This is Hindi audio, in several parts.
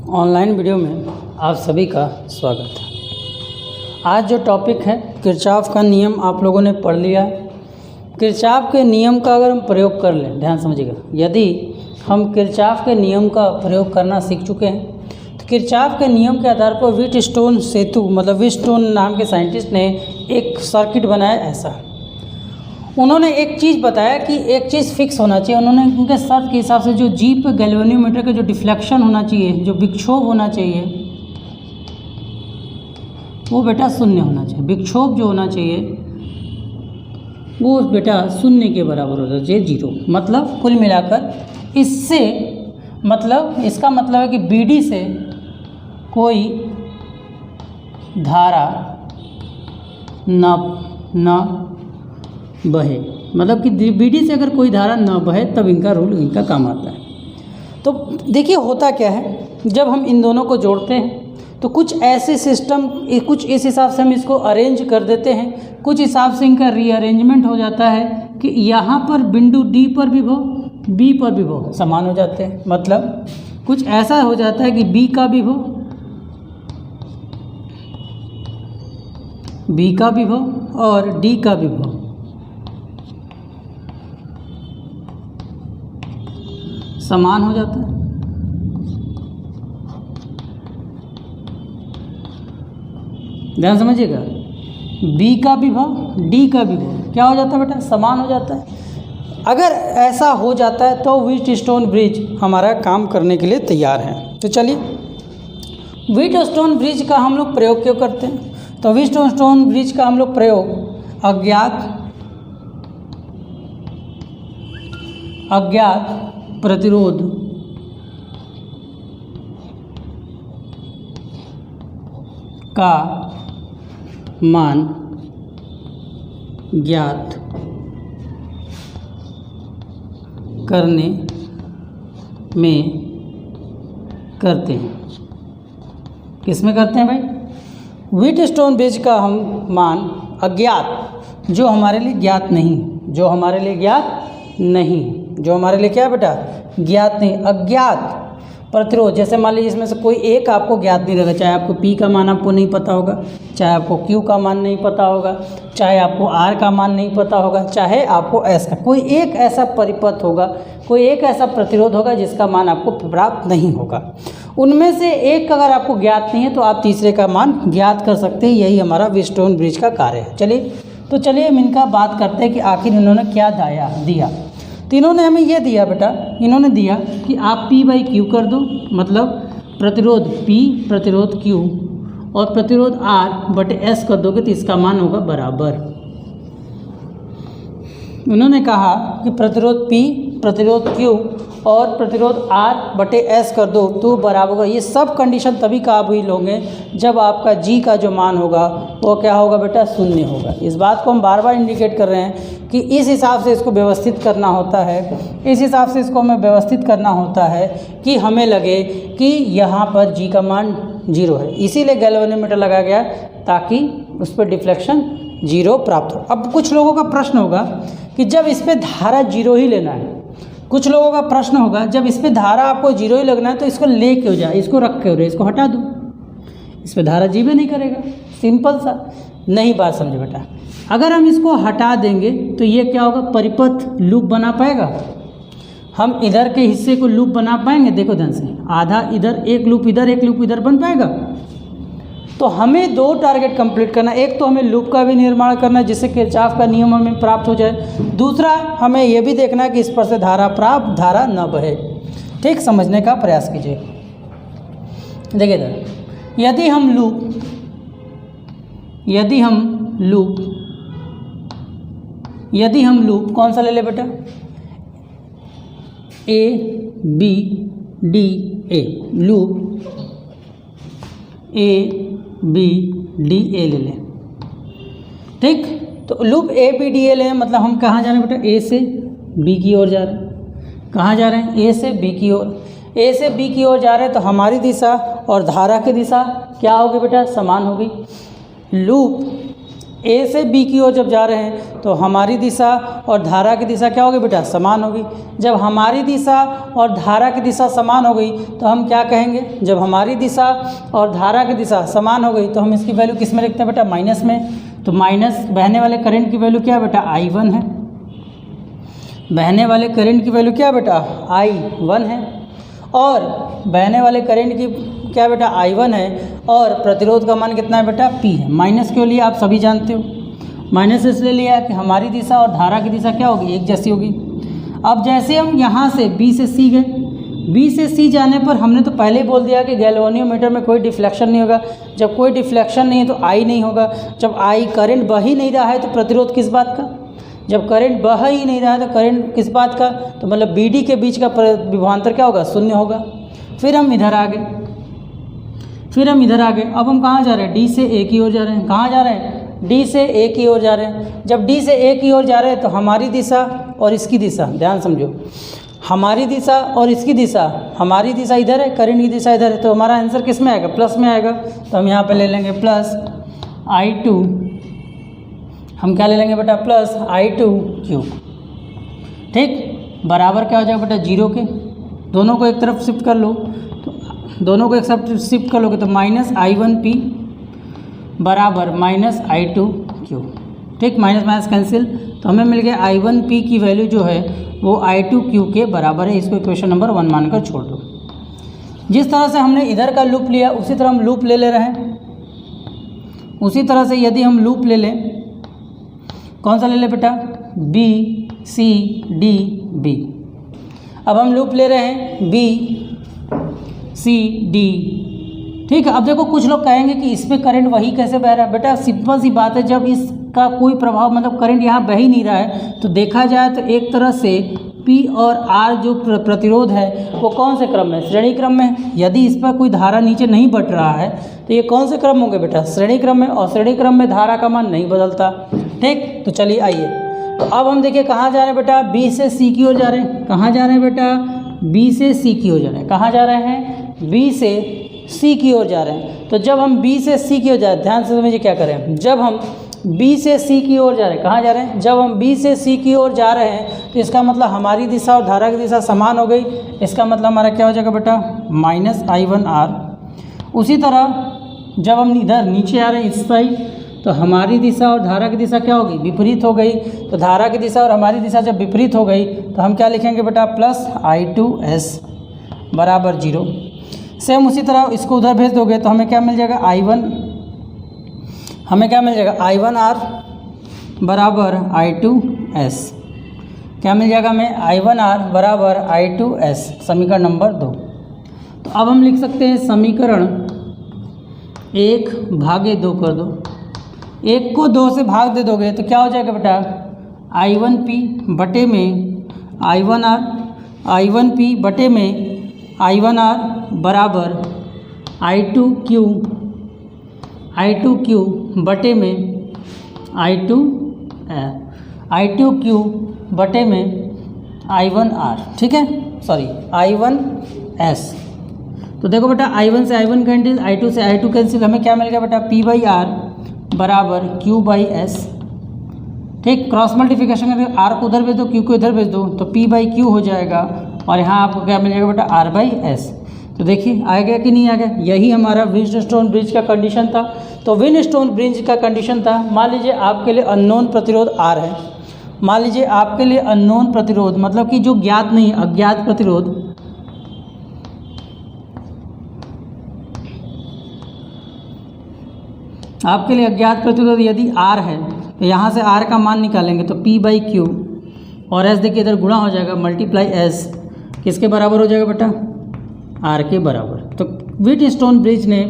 ऑनलाइन वीडियो में आप सभी का स्वागत है। आज जो टॉपिक है किरचॉफ का नियम आप लोगों ने पढ़ लिया है। किरचॉफ के नियम का अगर हम प्रयोग कर लें, ध्यान समझिएगा, यदि हम किरचॉफ के नियम का प्रयोग करना सीख चुके हैं तो किरचॉफ के नियम के आधार पर व्हीटस्टोन सेतु मतलब व्हीटस्टोन नाम के साइंटिस्ट ने एक सर्किट बनाया। ऐसा उन्होंने एक चीज़ बताया कि एक चीज़ फिक्स होना चाहिए। उन्होंने उनके शर्त के हिसाब से जो जी पे गैल्वेनोमीटर का जो डिफ्लेक्शन होना चाहिए, जो विक्षोभ होना चाहिए, वो बेटा शून्य होना चाहिए। विक्षोभ जो होना चाहिए वो बेटा शून्य के बराबर होना चाहिए, जीरो। मतलब कुल मिलाकर इससे मतलब इसका मतलब है कि बीडी से कोई धारा न बहे, मतलब कि बीडी से अगर कोई धारा न बहे तब इनका रूल इनका काम आता है। तो देखिए होता क्या है, जब हम इन दोनों को जोड़ते हैं तो कुछ ऐसे सिस्टम, कुछ इस हिसाब से हम इसको अरेंज कर देते हैं, कुछ हिसाब से इनका रीअरेंजमेंट हो जाता है कि यहाँ पर बिंदु डी पर विभव, बी पर विभव समान हो जाते हैं। मतलब कुछ ऐसा हो जाता है कि बी का विभव और डी का विभव समान हो जाता है। ध्यान समझिएगा, बी का विभव डी का विभव क्या हो जाता है बेटा, समान हो जाता है। अगर ऐसा हो जाता है तो व्हीटस्टोन ब्रिज हमारा काम करने के लिए तैयार है। तो चलिए, व्हीटस्टोन ब्रिज का हम लोग प्रयोग क्यों करते हैं? तो व्हीटस्टोन ब्रिज का हम लोग प्रयोग अज्ञात प्रतिरोध का मान ज्ञात करने में करते हैं। किस में करते हैं भाई? व्हीटस्टोन ब्रिज का हम मान अज्ञात, जो हमारे लिए ज्ञात नहीं, जो हमारे लिए क्या है बेटा, ज्ञात नहीं, अज्ञात प्रतिरोध। जैसे मान लीजिए इसमें से कोई एक आपको ज्ञात नहीं रहेगा, चाहे आपको P का मान आपको नहीं पता होगा, चाहे आपको Q का मान नहीं पता होगा, चाहे आपको R का मान नहीं पता होगा, चाहे आपको S का, कोई एक ऐसा परिपथ होगा, कोई एक ऐसा प्रतिरोध होगा जिसका मान आपको प्राप्त नहीं होगा। उनमें से एक अगर आपको ज्ञात नहीं है तो आप तीसरे का मान ज्ञात कर सकते हैं। यही हमारा व्हीटस्टोन ब्रिज का कार्य है। चलिए हम इनका बात करते हैं कि आखिर इन्होंने क्या दिया। तो इन्होंने हमें ये दिया बेटा, इन्होंने दिया कि आप P/Q कर दो, मतलब प्रतिरोध P प्रतिरोध Q और प्रतिरोध R/S कर दोगे तो इसका मान होगा बराबर। उन्होंने कहा कि प्रतिरोध P प्रतिरोध Q और प्रतिरोध R/S कर दो तो बराबर होगा। ये सब कंडीशन तभी काबिल होंगे जब आपका G का जो मान होगा वो क्या होगा बेटा, शून्य होगा। इस बात को हम बार बार इंडिकेट कर रहे हैं कि इस हिसाब से इसको व्यवस्थित करना होता है, इस हिसाब से इसको हमें व्यवस्थित करना होता है कि हमें लगे कि यहाँ पर G का मान 0 है। इसीलिए गैल्वेनोमीटर लगाया गया ताकि उस पर डिफ्लेक्शन 0 प्राप्त हो। अब कुछ लोगों का प्रश्न होगा कि जब इस पर धारा 0 ही लेना है, कुछ लोगों का प्रश्न होगा जब इस पे धारा आपको 0 ही लगना है तो इसको ले क्यों जाए, इसको रख क्यों रहे, इसको हटा दो, इस पे धारा जीवे नहीं करेगा। सिंपल सा, नहीं बात समझे बेटा। अगर हम इसको हटा देंगे तो ये क्या होगा, परिपथ लूप बना पाएगा। हम इधर के हिस्से को लूप बना पाएंगे? देखो ध्यान से, आधा इधर, एक लूप इधर बन पाएगा? तो हमें 2 टारगेट कंप्लीट करना। एक तो हमें लूप का भी निर्माण करना है जिससे किरचॉफ का नियम हमें प्राप्त हो जाए। दूसरा हमें यह भी देखना है कि इस पर से धारा न बहे। ठीक, समझने का प्रयास कीजिए। देखिए इधर, यदि हम लूप कौन सा ले ले बेटा, ABDA, लूप ABDA ले लें। ठीक, तो लूप ABDA ले, मतलब हम कहाँ जा रहे हैं बेटा, A से B की ओर जा रहे हैं। कहाँ जा रहे हैं? A से B की ओर। A से B की ओर जा रहे हैं तो हमारी दिशा और धारा की दिशा क्या होगी बेटा, समान होगी। लूप ए से बी की ओर जब जा रहे हैं तो हमारी दिशा और धारा की दिशा क्या होगी बेटा, समान होगी। जब हमारी दिशा और धारा की दिशा समान हो गई तो हम क्या कहेंगे, जब हमारी दिशा और धारा की दिशा समान हो गई तो हम इसकी वैल्यू किस में लिखते हैं बेटा, माइनस में। तो माइनस बहने वाले करंट की वैल्यू क्या है बेटा, I1 है। बहने वाले करंट की वैल्यू क्या बेटा, I1 है। और बहने वाले करंट की क्या बेटा, I1 है। और प्रतिरोध का मान कितना है बेटा, P है। माइनस क्यों लिया आप सभी जानते हो, माइनस इसलिए लिया कि हमारी दिशा और धारा की दिशा क्या होगी, एक जैसी होगी। अब जैसे हम यहाँ से B से C गए, B से C जाने पर हमने तो पहले ही बोल दिया कि गैल्वेनियोमीटर में कोई डिफ्लेक्शन नहीं होगा। जब कोई डिफ्लेक्शन नहीं है तो I नहीं होगा। जब I करंट बह ही नहीं रहा है तो प्रतिरोध किस बात का, जब करंट बह ही नहीं रहा है तो करंट किस बात का, तो मतलब BD के बीच का विभवांतर क्या होगा, शून्य होगा। फिर हम इधर आ गए, अब हम कहाँ जा रहे हैं, D से A की ओर जा रहे हैं। कहाँ जा रहे हैं, D से A की ओर जा रहे हैं। जब D से A की ओर जा रहे हैं तो हमारी दिशा और इसकी दिशा, ध्यान समझो, हमारी दिशा और इसकी दिशा, हमारी दिशा इधर है, करंट की दिशा इधर है, तो हमारा आंसर किस में आएगा, प्लस में आएगा। तो हम यहाँ पे ले लेंगे प्लस I2, हम क्या ले लेंगे बेटा, प्लस I2 ठीक, बराबर क्या हो जाएगा बेटा, 0 के। दोनों को एक तरफ शिफ्ट कर लो, तो दोनों को एक तरफ शिफ्ट कर लोगे तो माइनस I1P बराबर माइनस I2Q ठीक, माइनस माइनस कैंसिल। तो हमें मिल गया I1P की वैल्यू जो है वो I2Q के बराबर है। इसको इक्वेशन नंबर 1 मानकर छोड़ दो। जिस तरह से हमने इधर का लूप लिया उसी तरह हम लूप ले रहे हैं। उसी तरह से यदि हम लूप ले लें, कौन सा ले लें बेटा, B C D B। अब हम लूप ले रहे हैं B C D ठीक है। अब देखो कुछ लोग कहेंगे कि इस पर करंट वही कैसे बह रहा है, बेटा सिंपल सी बात है, जब इसका कोई प्रभाव मतलब करंट यहाँ बह ही नहीं रहा है तो देखा जाए तो एक तरह से P और R जो प्रतिरोध है वो कौन से क्रम में, श्रेणी क्रम में। यदि इस पर कोई धारा नीचे नहीं बढ़ रहा है तो ये कौन से क्रम होंगे बेटा, श्रेणी क्रम में। और श्रेणी क्रम में धारा का मान नहीं बदलता ठीक। तो चलिए आइए, तो अब हम देखिए कहाँ जा रहे हैं बेटा, B से C की ओर जा रहे हैं। कहाँ जा रहे हैं बेटा, B से C की ओर जा रहे हैं। कहाँ जा रहे हैं, B से C की ओर जा रहे हैं। तो जब हम B से C की ओर जा रहे हैं, ध्यान से समझिए क्या करें, जब हम B से C की ओर जा रहे हैं, कहाँ जा रहे हैं, जब हम B से C की ओर जा रहे हैं तो इसका मतलब हमारी दिशा और धारा की दिशा समान हो गई। इसका मतलब हमारा क्या हो जाएगा बेटा, माइनस I1R। उसी तरह जब हम इधर नीचे आ रहे हैं इस साइड तो हमारी दिशा और धारा की दिशा क्या होगी, विपरीत हो गई। तो धारा की दिशा और हमारी दिशा जब विपरीत हो गई तो हम क्या लिखेंगे बेटा, प्लस I2S बराबर 0। सेम उसी तरह इसको उधर भेज दोगे तो हमें क्या मिल जाएगा, हमें क्या मिल जाएगा, I1R बराबर I2S। क्या मिल जाएगा हमें, I1R बराबर I2S, समीकरण नंबर 2। तो अब हम लिख सकते हैं समीकरण 1/2 कर दो, 1 को 2 से भाग दे दोगे तो क्या हो जाएगा बेटा, I1P बटे में I1P बटे में I1R बराबर I2Q बटे में I2Q बटे में I1R ठीक है, सॉरी I1S। तो देखो बेटा I1 से I1 कैंसिल, I2 से I2 कैंसिल, हमें क्या मिल गया बेटा, P/R बराबर Q/S ठीक। क्रॉस मल्टीप्लिकेशन करके R को उधर भेज दो, Q को इधर भेज दो तो P/Q हो जाएगा और यहाँ आपको क्या मिल जाएगा बेटा, R/S। तो देखिए आ गया कि नहीं आ गया, यही हमारा विनस्टोन ब्रिज का कंडीशन था। तो विनस्टोन ब्रिज का कंडीशन था, मान लीजिए आपके लिए अननोन प्रतिरोध R है, मान लीजिए आपके लिए अननोन प्रतिरोध मतलब कि जो ज्ञात नहीं, अज्ञात प्रतिरोध, आपके लिए अज्ञात प्रतिरोध यदि R है तो यहाँ से R का मान निकालेंगे तो P/Q और S देखिए इधर गुणा हो जाएगा, मल्टीप्लाई S किसके बराबर हो जाएगा बेटा, R के बराबर। तो व्हीटस्टोन ब्रिज ने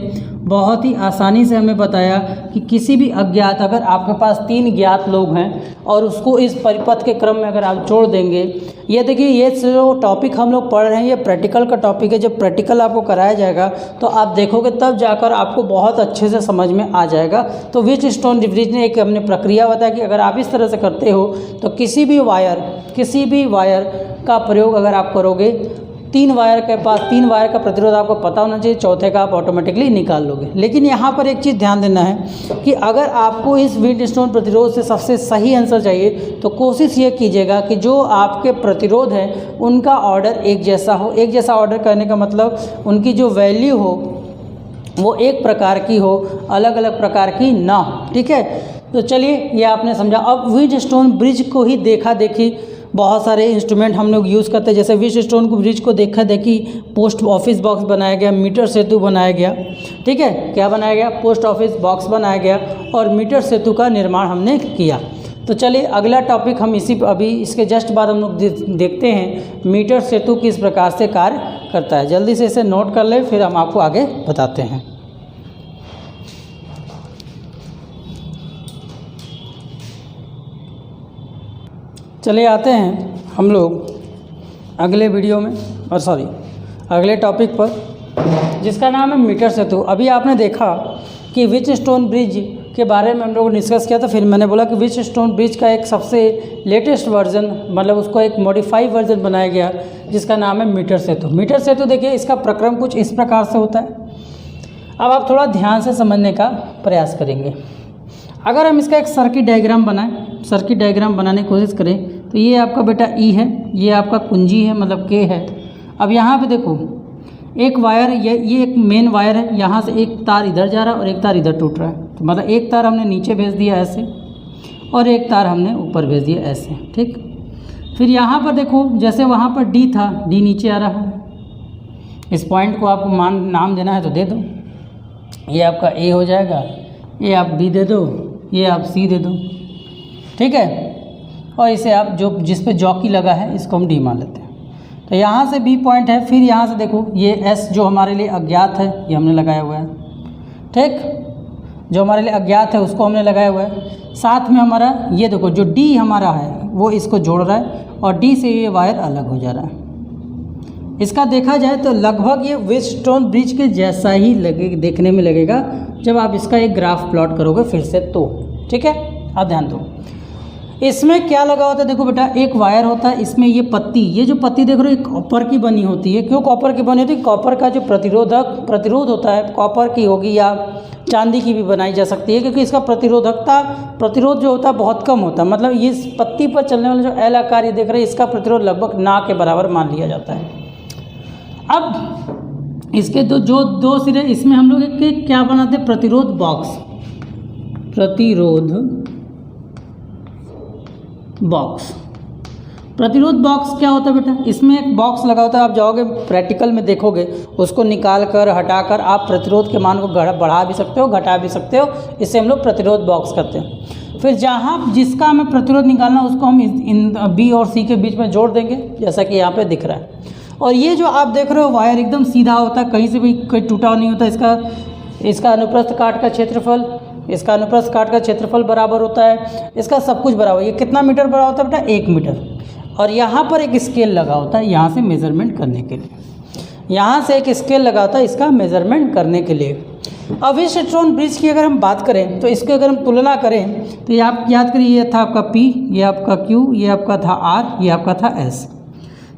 बहुत ही आसानी से हमें बताया कि किसी भी अज्ञात, अगर आपके पास 3 ज्ञात लोग हैं और उसको इस परिपथ के क्रम में अगर आप जोड़ देंगे, ये देखिए ये जो टॉपिक हम लोग पढ़ रहे हैं ये प्रैक्टिकल का टॉपिक है। जब प्रैक्टिकल आपको कराया जाएगा तो आप देखोगे तब जाकर आपको बहुत अच्छे से समझ में आ जाएगा। तो व्हीटस्टोन ब्रिज ने एक हमने प्रक्रिया बताया कि अगर आप इस तरह से करते हो तो किसी भी वायर का प्रयोग अगर आप करोगे 3 वायर के पास 3 वायर का प्रतिरोध आपको पता होना चाहिए, चौथे का आप ऑटोमेटिकली निकाल लोगे। लेकिन यहाँ पर एक चीज़ ध्यान देना है कि अगर आपको इस व्हीटस्टोन प्रतिरोध से सबसे सही आंसर चाहिए तो कोशिश ये कीजिएगा कि जो आपके प्रतिरोध है उनका ऑर्डर एक जैसा हो। एक जैसा ऑर्डर करने का मतलब उनकी जो वैल्यू हो वो एक प्रकार की हो, अलग अलग प्रकार की ना हो। ठीक है, तो चलिए ये आपने समझा। अब व्हीटस्टोन ब्रिज को ही देखा देखी बहुत सारे इंस्ट्रूमेंट हम लोग यूज़ करते हैं। जैसे व्हीटस्टोन को ब्रिज को देखा देखी पोस्ट ऑफिस बॉक्स बनाया गया, मीटर सेतु बनाया गया। ठीक है, क्या बनाया गया? पोस्ट ऑफिस बॉक्स बनाया गया और मीटर सेतु का निर्माण हमने किया। तो चलिए अगला टॉपिक हम अभी इसके जस्ट बाद हम लोग देखते हैं मीटर सेतु किस प्रकार से कार्य करता है। जल्दी से इसे नोट कर ले, फिर हम आपको आगे बताते हैं। चलिए आते हैं हम लोग अगले वीडियो में अगले टॉपिक पर, जिसका नाम है मीटर सेतु। अभी आपने देखा कि व्हीटस्टोन ब्रिज के बारे में हम लोगों ने डिस्कस किया था। फिर मैंने बोला कि व्हीटस्टोन ब्रिज का एक सबसे लेटेस्ट वर्जन, मतलब उसको एक मॉडिफाइड वर्जन बनाया गया जिसका नाम है मीटर सेतु। मीटर सेतु देखिए इसका प्रक्रम कुछ इस प्रकार से होता है। अब आप थोड़ा ध्यान से समझने का प्रयास करेंगे। अगर हम इसका एक सर्किट डायग्राम बनाएं, सर्किट डायग्राम बनाने की कोशिश करें तो ये आपका बेटा ई है, ये आपका कुंजी है मतलब के है। अब यहाँ पे देखो एक वायर, ये एक मेन वायर है, यहाँ से एक तार इधर जा रहा है और एक तार इधर टूट रहा है। तो मतलब एक तार हमने नीचे भेज दिया ऐसे और एक तार हमने ऊपर भेज दिया ऐसे। ठीक, फिर यहाँ पर देखो जैसे वहाँ पर डी था, डी नीचे आ रहा है। इस पॉइंट को आपको नाम देना है तो दे दो। ये आपका ए हो जाएगा, ये आप बी दे दो, ये आप सी दे दो। ठीक है, और इसे आप जो जिस पे जॉकी लगा है इसको हम डी मान लेते हैं। तो यहाँ से बी पॉइंट है, फिर यहाँ से देखो ये एस जो हमारे लिए अज्ञात है ये हमने लगाया हुआ है। ठीक, जो हमारे लिए अज्ञात है उसको हमने लगाया हुआ है। साथ में हमारा ये देखो जो डी हमारा है वो इसको जोड़ रहा है और डी से ये वायर अलग हो जा रहा है। इसका देखा जाए तो लगभग ये व्हीटस्टोन ब्रिज के जैसा ही देखने में लगेगा जब आप इसका एक ग्राफ प्लॉट करोगे फिर से तो। ठीक है, आप ध्यान दो। इसमें क्या लगा होता है? देखो बेटा एक वायर होता है, इसमें ये पत्ती, ये जो पत्ती देख रहे हो कॉपर की बनी होती है। क्यों कॉपर की बनी होती है? कॉपर का जो प्रतिरोध होता है कॉपर की होगी या चांदी की भी बनाई जा सकती है, क्योंकि इसका प्रतिरोध जो होता है बहुत कम होता है। मतलब इस पत्ती पर चलने वाला जो एल आकार ये देख रहे हैं इसका प्रतिरोध लगभग ना के बराबर मान लिया जाता है। अब इसके जो दो सिरे, इसमें हम लोग एक क्या बनाते हैं? प्रतिरोध बॉक्स। प्रतिरोध बॉक्स क्या होता है बेटा? इसमें एक बॉक्स लगा होता है। आप जाओगे प्रैक्टिकल में देखोगे, उसको निकाल कर हटाकर आप प्रतिरोध के मान को बढ़ा भी सकते हो, घटा भी सकते हो। इससे हम लोग प्रतिरोध बॉक्स करते हैं। फिर जहाँ जिसका हमें प्रतिरोध निकालना उसको हम इन बी और सी के बीच में जोड़ देंगे, जैसा कि यहाँ पे दिख रहा है। और ये जो आप देख रहे हो वायर एकदम सीधा होता है, कहीं से भी कोई टूटा नहीं होता। इसका अनुप्रस्थ काट का क्षेत्रफल, इसका अनुप्रस्थ काट का क्षेत्रफल बराबर होता है, इसका सब कुछ बराबर। ये कितना मीटर बड़ा होता है बेटा? 1 मीटर। और यहाँ पर एक स्केल लगा होता है यहाँ से मेज़रमेंट करने के लिए, यहाँ से एक स्केल लगा होता है इसका मेज़रमेंट करने के लिए। अब व्हीटस्टोन ब्रिज की अगर हम बात करें तो इसकी अगर हम तुलना करें तो ये आप याद करिए, ये था आपका P, ये आपका Q, ये आपका था R, ये आपका था S।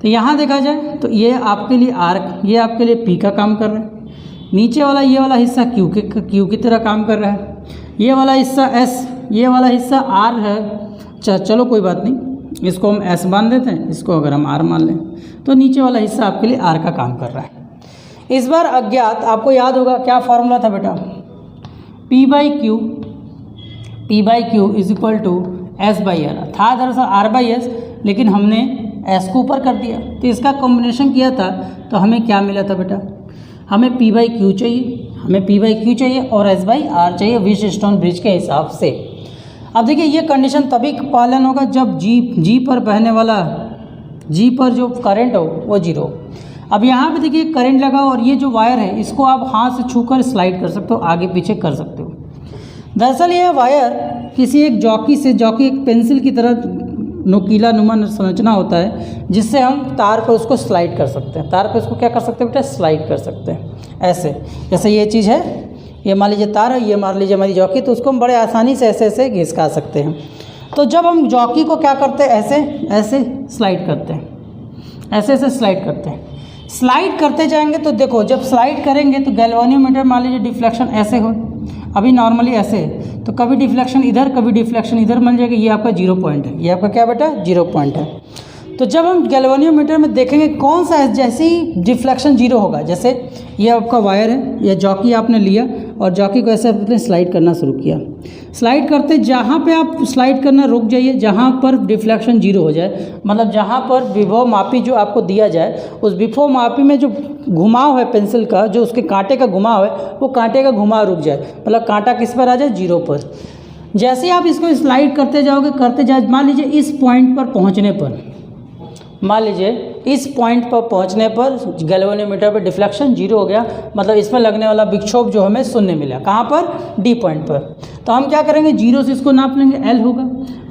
तो यहाँ देखा जाए तो ये आपके लिए R, ये आपके लिए P का काम कर रहा है। नीचे वाला ये वाला हिस्सा Q की तरह काम कर रहा है। ये वाला हिस्सा S, ये वाला हिस्सा R है। चलो कोई बात नहीं, इसको हम S मान देते हैं, इसको अगर हम R मान लें तो नीचे वाला हिस्सा आपके लिए R का काम कर रहा है। इस बार अज्ञात आपको याद होगा क्या फॉर्मूला था बेटा? P by Q is equal to S by R था। दरअसल R बाई S, लेकिन हमने S को ऊपर कर दिया तो इसका कॉम्बिनेशन किया था तो हमें क्या मिला था बेटा? हमें P बाई क्यू चाहिए और S बाई R चाहिए व्हीटस्टोन ब्रिज के हिसाब से। अब देखिए ये कंडीशन तभी पालन होगा जब G पर बहने वाला, G पर जो करंट हो वो 0। अब यहाँ पे देखिए करंट लगा और ये जो वायर है इसको आप हाथ से छूकर स्लाइड कर सकते हो, आगे पीछे कर सकते हो। दरअसल यह वायर किसी एक जॉकी एक पेंसिल की तरह नोकीला नुमा संरचना होता है, जिससे हम तार पर उसको स्लाइड कर सकते हैं। तार पर उसको क्या कर सकते हैं बेटा? स्लाइड कर सकते हैं। ऐसे जैसे ये चीज़ है, ये मान लीजिए तार है, ये मान लीजिए हमारी जॉकी, तो उसको हम बड़े आसानी से ऐसे घिसका सकते हैं। तो जब हम जॉकी को क्या करते हैं? ऐसे स्लाइड करते हैं, ऐसे स्लाइड करते हैं। स्लाइड करते जाएंगे तो देखो, जब स्लाइड करेंगे तो गैल्वेनियोमीटर मान लीजिए डिफ्लेक्शन ऐसे हो, अभी नॉर्मली ऐसे है, तो कभी डिफ्लेक्शन इधर कभी डिफ्लेक्शन इधर मान जाएगा, ये आपका 0 पॉइंट है, ये आपका क्या बेटा 0 पॉइंट है। तो जब हम गैल्वेनियोमीटर में देखेंगे कौन सा है, जैसे ही डिफ्लेक्शन 0 होगा, जैसे ये आपका वायर है, ये जॉकी आपने लिया और जॉकी को ऐसे आपने स्लाइड करना शुरू किया, स्लाइड करते जहाँ पे आप स्लाइड करना रुक जाइए, जहाँ पर डिफ्लेक्शन 0 हो जाए, मतलब जहाँ पर विभव मापी जो आपको दिया जाए, उस विभव मापी में जो घुमाव है पेंसिल का, जो उसके कांटे का घुमाव है, वो कांटे का घुमाव रुक जाए, मतलब कांटा किस पर आ जाए 0 पर। जैसे ही आप इसको स्लाइड करते जाओगे, करते जाओ, मान लीजिए इस पॉइंट पर पहुँचने पर, मान लीजिए इस पॉइंट पर पहुंचने पर गैल्वेनियोमीटर पर डिफ्लेक्शन 0 हो गया, मतलब इसमें लगने वाला विक्षोभ जो हमें शून्य मिला, कहाँ पर डी पॉइंट पर। तो हम क्या करेंगे, 0 से इसको नाप लेंगे, एल होगा।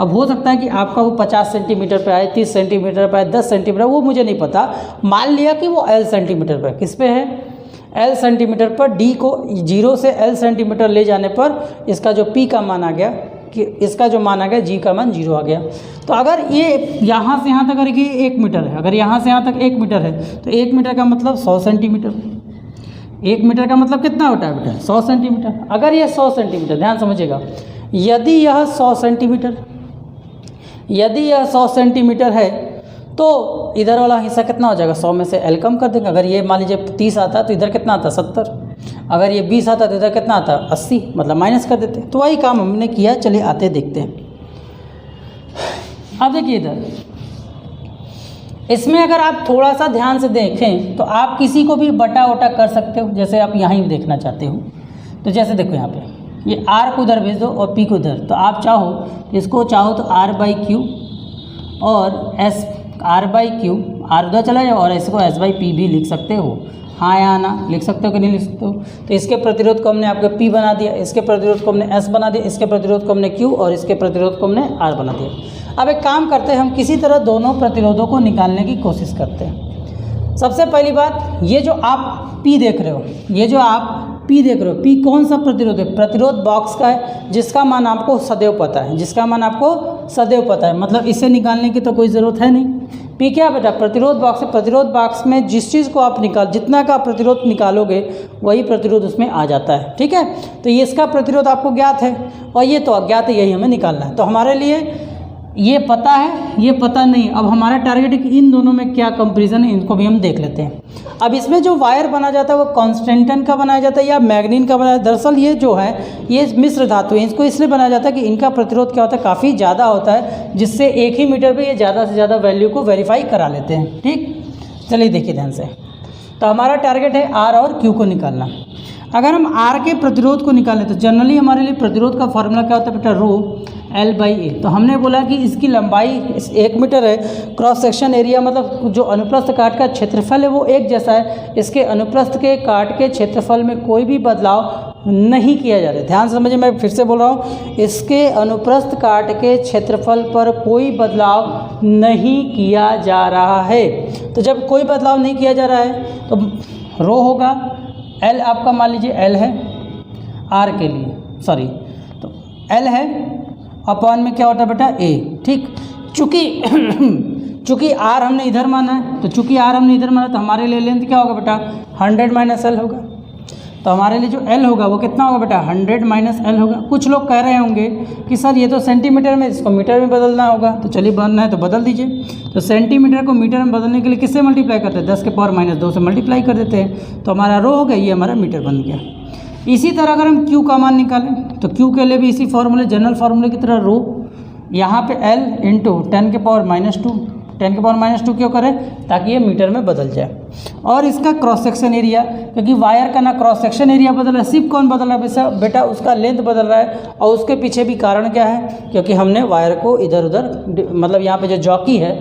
अब हो सकता है कि आपका वो 50 सेंटीमीटर पर आए, 30 सेंटीमीटर पर आए, 10 सेंटीमीटर, वो मुझे नहीं पता, मान लिया कि वो एल सेंटीमीटर पर, किस पे है एल सेंटीमीटर पर। डी को 0 से एल सेंटीमीटर ले जाने पर इसका जो पी का मान आ गया, कि इसका जो मान आ गया जी का मान 0 आ गया। तो अगर ये यहाँ से यहाँ तक अगर ये 1 मीटर है, अगर यहाँ से यहाँ तक 1 मीटर है, तो 1 मीटर का मतलब 100 सेंटीमीटर, 1 मीटर का मतलब कितना होता है बेटा 100 सेंटीमीटर। अगर ये 100 सेंटीमीटर, ध्यान समझिएगा, यदि यह 100 सेंटीमीटर, यदि यह 100 सेंटीमीटर है तो इधर वाला हिस्सा कितना हो जाएगा, 100 में से एल कम कर देंगे। अगर ये मान लीजिए 30 आता तो इधर कितना आता 70, अगर ये 20 आता तो इधर कितना आता 80, मतलब माइनस कर देते। तो वही काम हमने किया, चलिए आते देखते हैं। अब देखिए इधर, इसमें अगर आप थोड़ा सा ध्यान से देखें तो आप किसी को भी बटा वटा कर सकते हो, जैसे आप यहाँ ही देखना चाहते हो। तो जैसे देखो यहाँ पे ये आर को उधर भेज दो और पी को उधर, तो आप चाहो इसको चाहो तो r/q और s r/q, आर उधर चला जाओ और इसको s/p भी लिख सकते हो, हाँ या ना लिख सकते हो कि नहीं लिख सकते हो। तो इसके प्रतिरोध को हमने आपके P बना दिया, इसके प्रतिरोध को हमने S बना दिया, इसके प्रतिरोध को हमने Q और इसके प्रतिरोध को हमने R बना दिया। अब एक काम करते हैं, हम किसी तरह दोनों प्रतिरोधों को निकालने की कोशिश करते हैं। सबसे पहली बात, ये जो आप P देख रहे हो, ये जो आप P देख रहे हो, P कौन सा प्रतिरोध है, प्रतिरोध बॉक्स का है, जिसका मान आपको सदैव पता है, जिसका मान आपको सदैव पता है, मतलब इसे निकालने की तो कोई ज़रूरत है नहीं। P क्या बेटा, प्रतिरोध बॉक्स है। प्रतिरोध बॉक्स में जिस चीज़ को आप जितना का प्रतिरोध निकालोगे वही प्रतिरोध उसमें आ जाता है, ठीक है। तो ये इसका प्रतिरोध आपको ज्ञात है और ये तो अज्ञात है, यही हमें निकालना है। तो हमारे लिए ये पता है, ये पता नहीं। अब हमारा टारगेट है कि इन दोनों में क्या कंपैरिजन है, इनको भी हम देख लेते हैं। अब इसमें जो वायर बना जाता है वो कॉन्स्टेंटन का बनाया जाता है या मैग्नीन का बनाया। दरअसल ये जो है ये मिश्र धातु है, इसको इसलिए बनाया जाता है कि इनका प्रतिरोध क्या होता है, काफ़ी ज़्यादा होता है, जिससे एक ही मीटर पे ये ज़्यादा से ज़्यादा वैल्यू को वेरीफाई करा लेते हैं। ठीक, चलिए देखिए ध्यान से। तो हमारा टारगेट है आर और क्यू को निकालना। अगर हम आर के प्रतिरोध को निकालें तो जनरली हमारे लिए प्रतिरोध का फॉर्मूला क्या होता है बेटा, रो L/A। तो हमने बोला कि इसकी लंबाई 1 मीटर है, क्रॉस सेक्शन एरिया मतलब जो अनुप्रस्थ काट का क्षेत्रफल है वो एक जैसा है, इसके अनुप्रस्थ के काट के क्षेत्रफल में कोई भी बदलाव नहीं किया जा रहा है। ध्यान से समझिए, मैं फिर से बोल रहा हूँ, इसके अनुप्रस्थ काट के क्षेत्रफल पर कोई बदलाव नहीं किया जा रहा है। तो जब कोई बदलाव नहीं किया जा रहा है तो रो होगा, L आपका मान लीजिए L है R के लिए, सॉरी, तो L है अपॉन में क्या होता है बेटा A। ठीक, चूँकि R हमने इधर माना है, तो चूँकि R हमने इधर माना तो हमारे लिए लेंथ क्या होगा बेटा 100 - L होगा। तो हमारे लिए जो L होगा वो कितना होगा बेटा 100 - L होगा। कुछ लोग कह रहे होंगे कि सर ये तो सेंटीमीटर में, इसको मीटर में बदलना होगा, तो चलिए बनना है तो बदल दीजिए। तो सेंटीमीटर को मीटर में बदलने के लिए किससे मल्टीप्लाई करते हैं, 10 के पावर -2 से मल्टीप्लाई कर देते हैं। तो हमारा रो हो गया, ये हमारा मीटर बन गया। इसी तरह अगर हम Q का मान निकालें तो Q के लिए भी इसी फॉर्मूले, जनरल फार्मूले की तरह रो यहाँ पे L × 10 के पावर -2, 10 के पावर -2 क्यों करें, ताकि ये मीटर में बदल जाए। और इसका क्रॉस सेक्शन एरिया, क्योंकि वायर का ना क्रॉस सेक्शन एरिया बदल रहा है, सिर्फ कौन बदल रहा है बेटा, उसका लेंथ बदल रहा है। और उसके पीछे भी कारण क्या है, क्योंकि हमने वायर को इधर उधर, मतलब यहाँ पे जो जॉकी है,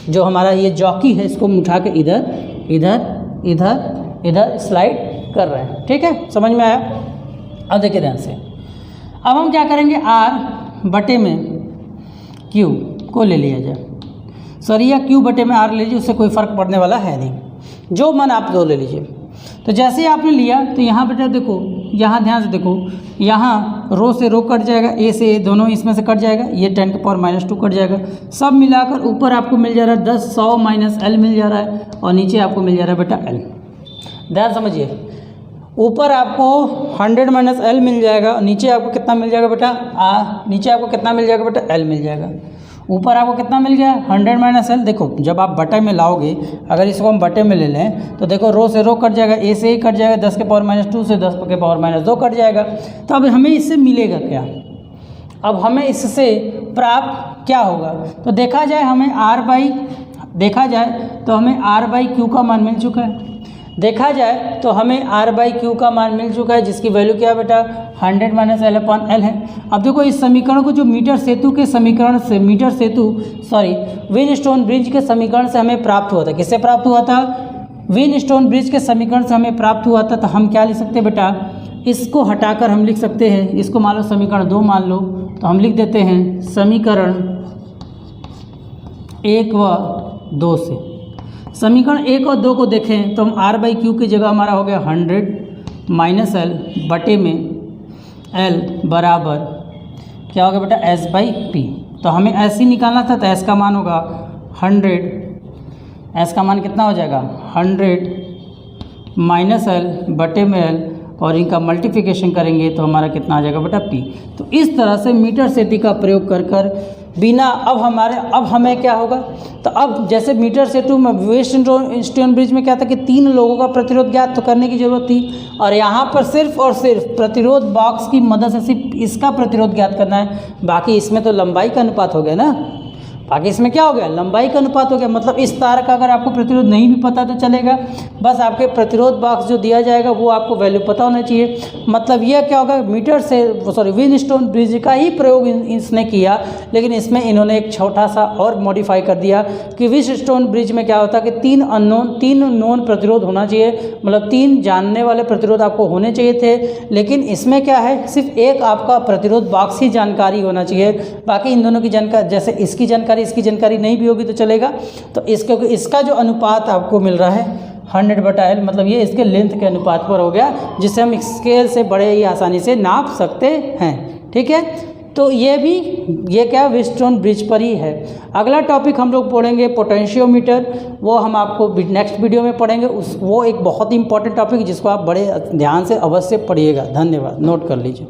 जो हमारा ये जॉकी है, इसको उठा के इधर इधर इधर इधर स्लाइड कर रहे हैं। ठीक है, समझ में आया। अब देखिए ध्यान से, अब हम क्या करेंगे, R/में Q को ले लिया जाए, सॉरी या Q/में R ले लीजिए, उससे कोई फ़र्क पड़ने वाला है नहीं, जो मन आप दो ले लीजिए। तो जैसे ही आपने लिया तो यहाँ बेटा देखो, यहाँ ध्यान से देखो, यहाँ रो से रो कट जाएगा, ए से ए दोनों इसमें से कट जाएगा, ये 10⁻² कट जाएगा। सब मिलाकर ऊपर आपको मिल जा रहा है 10 100 माइनस एल मिल जा रहा है और नीचे आपको मिल जा रहा है बेटा एल। ध्यान समझिए, ऊपर आपको 100 माइनस एल मिल जाएगा, नीचे आपको कितना मिल जाएगा बेटा नीचे आपको कितना मिल जाएगा बेटा एल मिल जाएगा। ऊपर आपको कितना मिल गया 100 माइनस एल। देखो जब आप बटे में लाओगे, अगर इसको हम बटे में ले लें तो देखो रो से रो कट जाएगा, ए से ए कट जाएगा, 10⁻² से 10⁻² कट जाएगा। तो अब हमें इससे मिलेगा क्या, अब हमें इससे प्राप्त क्या होगा, तो देखा जाए हमें आर बाई क्यू का मान मिल चुका है। देखा जाए तो हमें r बाई क्यू का मान मिल चुका है, जिसकी वैल्यू क्या है बेटा 100 माइनस एल अपॉन एल है। अब देखो इस समीकरण को जो व्हीटस्टोन ब्रिज के समीकरण से हमें प्राप्त हुआ था, किससे प्राप्त हुआ था, व्हीटस्टोन ब्रिज के समीकरण से हमें प्राप्त हुआ था। तो हम क्या लिख सकते हैं बेटा, इसको हटाकर हम लिख सकते हैं, इसको मान लो समीकरण 2 मान लो, तो हम लिख देते हैं समीकरण 1 व 2 से। समीकरण 1 और 2 को देखें तो हम r बाई क्यू की जगह हमारा हो गया 100 माइनस एल बटे में l बराबर क्या हो गया बेटा s बाई पी। तो हमें s ही निकालना था, तो s का मान होगा 100, s का मान कितना हो जाएगा 100 माइनस एल बटे में l, और इनका मल्टीप्लिकेशन करेंगे तो हमारा कितना आ जाएगा बेटा p। तो इस तरह से मीटर सेतु का प्रयोग कर कर बिना अब हमें क्या होगा, तो अब जैसे मीटर सेतु में व्हीटस्टोन ब्रिज में क्या था कि 3 लोगों का प्रतिरोध ज्ञात तो करने की जरूरत थी, और यहाँ पर सिर्फ और सिर्फ प्रतिरोध बॉक्स की मदद से सिर्फ इसका प्रतिरोध ज्ञात करना है। बाकी इसमें तो लंबाई का अनुपात हो गया ना, बाकी इसमें क्या हो गया लंबाई का अनुपात हो गया। मतलब इस तार का अगर आपको प्रतिरोध नहीं भी पता तो चलेगा, बस आपके प्रतिरोध बॉक्स जो दिया जाएगा वो आपको वैल्यू पता होना चाहिए। मतलब यह क्या होगा, व्हीटस्टोन ब्रिज का ही प्रयोग इसने किया, लेकिन इसमें इन्होंने एक छोटा सा और मॉडिफाई कर दिया कि व्हीटस्टोन ब्रिज में क्या होता है कि 3 नोन प्रतिरोध होना चाहिए, मतलब 3 जानने वाले प्रतिरोध आपको होने चाहिए थे। लेकिन इसमें क्या है, सिर्फ एक आपका प्रतिरोध बॉक्स ही जानकारी होना चाहिए, बाकी इन दोनों की जानकारी, जैसे इसकी जानकारी नहीं भी होगी तो चलेगा। तो इसका जो अनुपात आपको मिल रहा है 100/L, मतलब ये इसके लेंथ के अनुपात पर हो गया, जिसे हम स्केल से बड़े ही आसानी से नाप सकते हैं। ठीक है, तो ये क्या व्हीटस्टोन ब्रिज पर ही है। अगला टॉपिक हम लोग पढ़ेंगे पोटेंशियोमीटर, वो हम आपको नेक्स्ट वीडियो में पढ़ेंगे। वो एक बहुत ही इंपॉर्टेंट टॉपिक जिसको आप बड़े ध्यान से अवश्य पढ़िएगा। धन्यवाद, नोट कर लीजिए।